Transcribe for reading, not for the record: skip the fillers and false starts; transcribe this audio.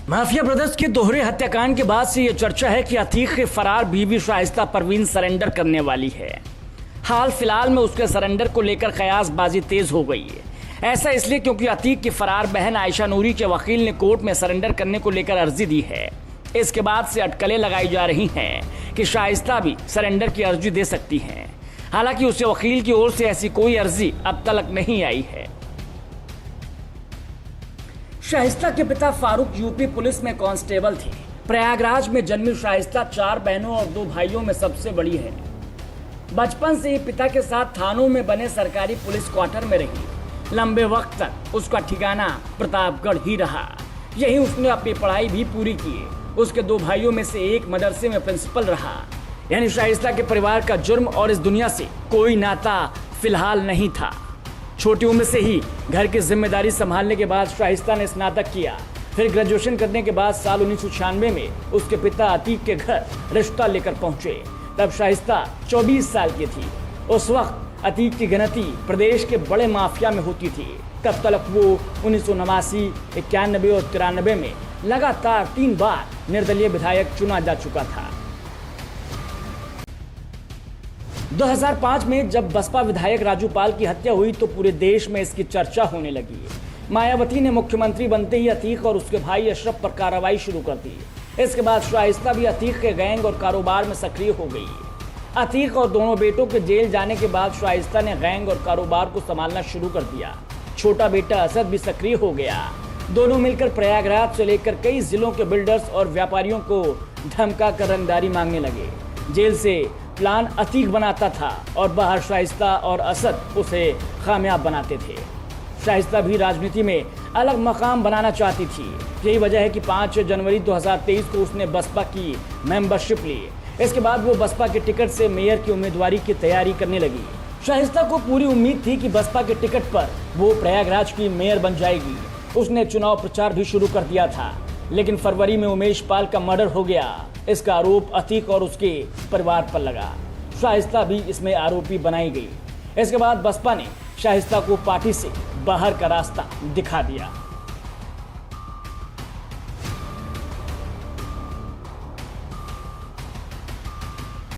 Mafia brothers के दोहरे हत्याकांड के बाद से यह चर्चा है कि अतीक की फरार बीवी शाइस्ता परवीन सरेंडर करने वाली है। हाल फिलहाल में उसके सरेंडर को लेकर कयासबाजी तेज हो गई है। ऐसा इसलिए क्योंकि अतीक की फरार बहन आयशा नूरी के वकील ने कोर्ट में सरेंडर करने को लेकर अर्जी दी है। इसके बाद से अटकलें लगाई जा रही हैं कि शाइस्ता भी सरेंडर की अर्जी दे सकती हैं। हालांकि उसके वकील की ओर से ऐसी कोई अर्जी अब तक नहीं आई है। शाइस्ता के पिता फारूक यूपी पुलिस में कांस्टेबल थे। प्रयागराज में जन्मी शाइस्ता 4 बहनों और 2 भाइयों में सबसे बड़ी है। बचपन से ही पिता के साथ थानों में बने सरकारी पुलिस क्वार्टर में रही। लंबे वक्त तक उसका ठिकाना प्रतापगढ़ ही रहा। यही उसने अपनी पढ़ाई भी पूरी की। उसके 2 भाइयों में से एक मदरसे में प्रिंसिपल रहा। यानी शाइस्ता के परिवार का जुर्म और इस दुनिया से कोई नाता फिलहाल नहीं था। छोटी उम्र से ही घर की जिम्मेदारी संभालने के बाद शाइस्ता ने स्नातक किया। फिर ग्रेजुएशन करने के बाद साल 1996 में उसके पिता अतीक के घर रिश्ता लेकर पहुंचे। तब शाइस्ता 24 साल की थी। उस वक्त अतीक की गिनती प्रदेश के बड़े माफिया में होती थी। तब तक वो 1989, 91 और 93 में लगातार 3 बार निर्दलीय विधायक चुना जा चुका था। 2005 में जब बसपा विधायक राजू पाल की हत्या हुई तो पूरे देश में इसकी चर्चा होने लगी। मायावती ने मुख्यमंत्री बनते ही अतीक और उसके भाई अशरफ पर कार्रवाई शुरू कर दी। इसके बाद शाइस्ता भी अतीक के गैंग और कारोबार में सक्रिय हो गई। अतीक और दोनों बेटों के जेल जाने के बाद शाइस्ता ने गैंग और कारोबार को संभालना शुरू कर दिया। छोटा बेटा असद भी सक्रिय हो गया। दोनों मिलकर प्रयागराज से लेकर कई जिलों के बिल्डर्स और व्यापारियों को धमका कर रंगदारी मांगने लगे। जेल से प्लान अतीक बनाता था और बाहर शाइस्ता और असद उसे कामयाब बनाते थे। शाइस्ता भी राजनीति में अलग मकाम बनाना चाहती थी। यही वजह है कि 5 जनवरी 2023 को उसने बसपा की मेंबरशिप ली। इसके बाद वो बसपा के टिकट से मेयर की उम्मीदवारी की तैयारी करने लगी। शाइस्ता को पूरी उम्मीद थी कि बसपा के टिकट पर वो प्रयागराज की मेयर बन जाएगी। उसने चुनाव प्रचार भी शुरू कर दिया था। लेकिन फरवरी में उमेश पाल का मर्डर हो गया। इसका आरोप अतीक और उसके परिवार पर लगा। शाइस्ता भी इसमें आरोपी बनाई गई। इसके बाद बसपा ने शाइस्ता को पार्टी से बाहर का रास्ता दिखा दिया।